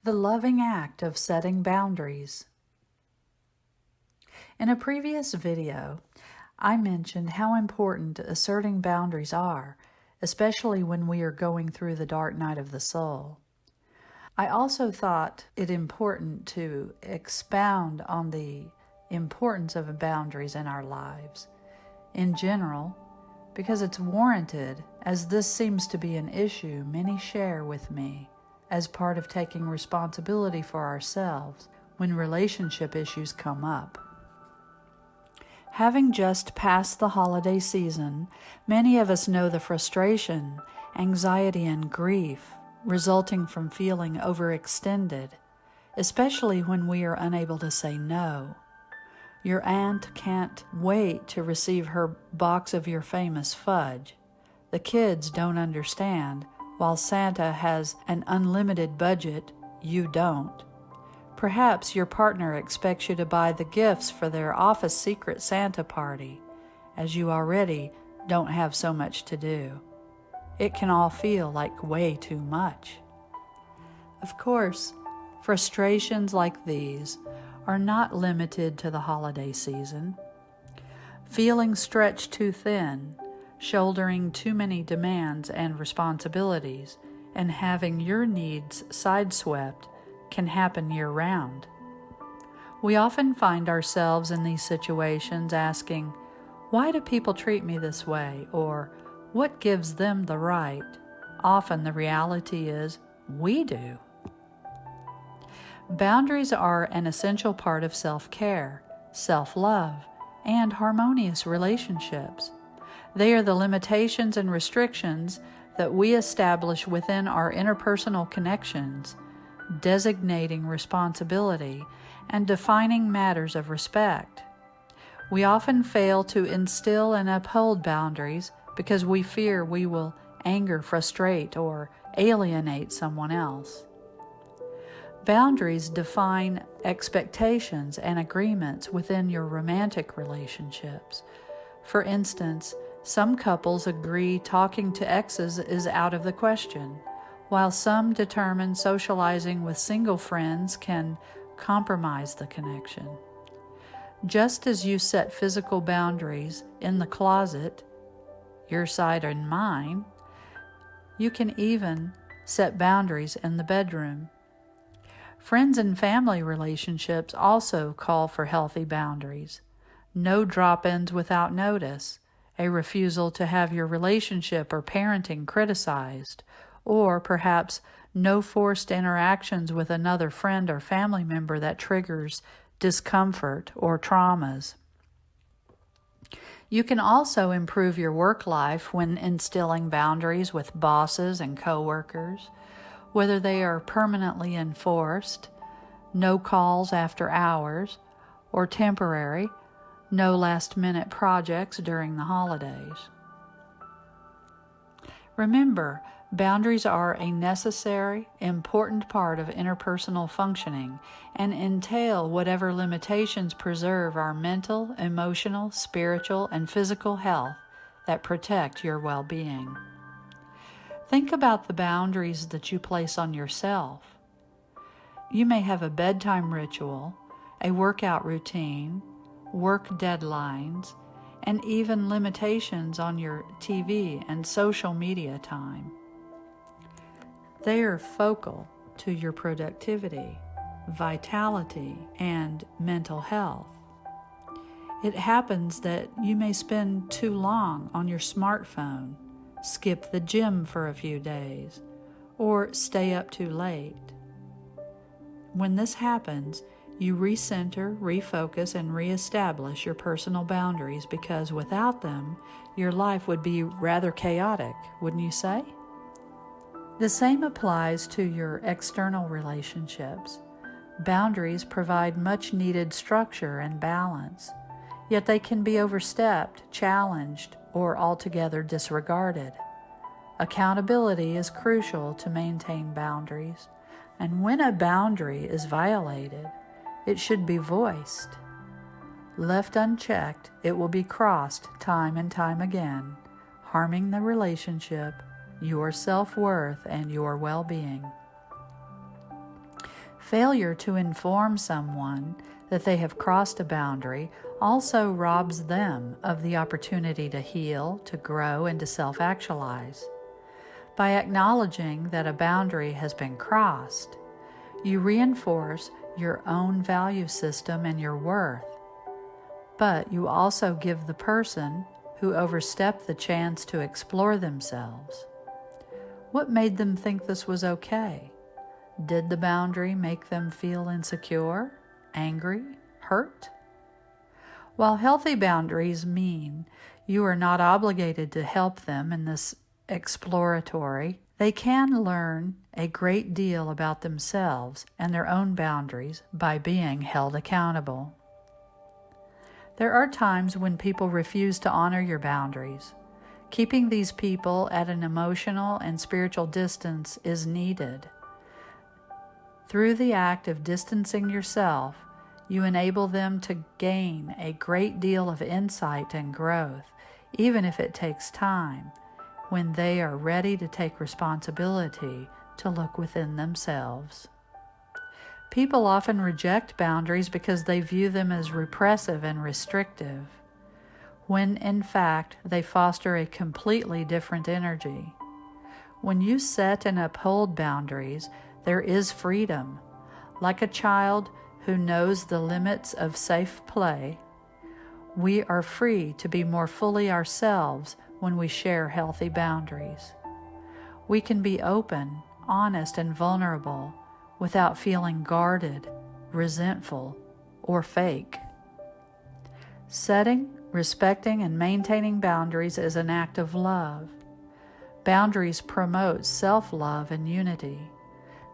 The loving act of setting boundaries. In a previous video, I mentioned how important asserting boundaries are, especially when we are going through the dark night of the soul. I also thought it important to expound on the importance of boundaries in our lives in general, because it's warranted, as this seems to be an issue many share with me as part of taking responsibility for ourselves when relationship issues come up. Having just passed the holiday season, many of us know the frustration, anxiety, and grief resulting from feeling overextended, especially when we are unable to say no. Your aunt can't wait to receive her box of your famous fudge. The kids don't understand. While Santa has an unlimited budget, you don't. Perhaps your partner expects you to buy the gifts for their office secret Santa party, as you already don't have so much to do. It can all feel like way too much. Of course, frustrations like these are not limited to the holiday season. Feeling stretched too thin, shouldering too many demands and responsibilities, and having your needs sideswept can happen year-round. We often find ourselves in these situations asking, "Why do people treat me this way?" or "What gives them the right?" Often the reality is, we do. Boundaries are an essential part of self-care, self-love, and harmonious relationships. They are the limitations and restrictions that we establish within our interpersonal connections, designating responsibility and defining matters of respect. We often fail to instill and uphold boundaries because we fear we will anger, frustrate, or alienate someone else. Boundaries define expectations and agreements within your romantic relationships. For instance, some couples agree talking to exes is out of the question, while some determine socializing with single friends can compromise the connection. Just as you set physical boundaries in the closet, your side and mine, you can even set boundaries in the bedroom. Friends and family relationships also call for healthy boundaries. No drop-ins without notice, a refusal to have your relationship or parenting criticized, or perhaps no forced interactions with another friend or family member that triggers discomfort or traumas. You can also improve your work life when instilling boundaries with bosses and coworkers, whether they are permanently enforced, no calls after hours, or temporary, no last-minute projects during the holidays. Remember, boundaries are a necessary, important part of interpersonal functioning and entail whatever limitations preserve our mental, emotional, spiritual, and physical health that protect your well-being. Think about the boundaries that you place on yourself. You may have a bedtime ritual, a workout routine, work deadlines, and even limitations on your TV and social media time. They are focal to your productivity, vitality, and mental health. It happens that you may spend too long on your smartphone, skip the gym for a few days, or stay up too late. When this happens, you recenter, refocus, and reestablish your personal boundaries because without them, your life would be rather chaotic, wouldn't you say? The same applies to your external relationships. Boundaries provide much-needed structure and balance, yet they can be overstepped, challenged, or altogether disregarded. Accountability is crucial to maintain boundaries, and when a boundary is violated, it should be voiced. Left unchecked, it will be crossed time and time again, harming the relationship, your self-worth, and your well-being. Failure to inform someone that they have crossed a boundary also robs them of the opportunity to heal, to grow, and to self-actualize. By acknowledging that a boundary has been crossed, you reinforce your own value system and your worth, but you also give the person who overstepped the chance to explore themselves. What made them think this was okay? Did the boundary make them feel insecure, angry, hurt? While healthy boundaries mean you are not obligated to help them in this exploratory, they can learn a great deal about themselves and their own boundaries by being held accountable. There are times when people refuse to honor your boundaries. Keeping these people at an emotional and spiritual distance is needed. Through the act of distancing yourself, you enable them to gain a great deal of insight and growth, even if it takes time, when they are ready to take responsibility to look within themselves. People often reject boundaries because they view them as repressive and restrictive, when in fact they foster a completely different energy. When you set and uphold boundaries, there is freedom. Like a child who knows the limits of safe play, we are free to be more fully ourselves when we share healthy boundaries. We can be open, honest, and vulnerable without feeling guarded, resentful, or fake. Setting, respecting, and maintaining boundaries is an act of love. Boundaries promote self-love and unity.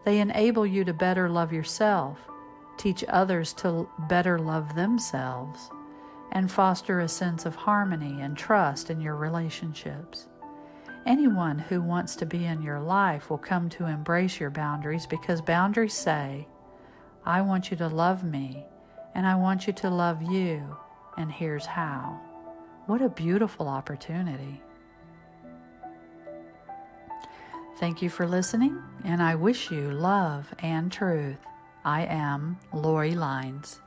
They enable you to better love yourself, teach others to better love themselves, and foster a sense of harmony and trust in your relationships. Anyone who wants to be in your life will come to embrace your boundaries because boundaries say, I want you to love me, and I want you to love you, and here's how. What a beautiful opportunity. Thank you for listening, and I wish you love and truth. I am Lori Lines.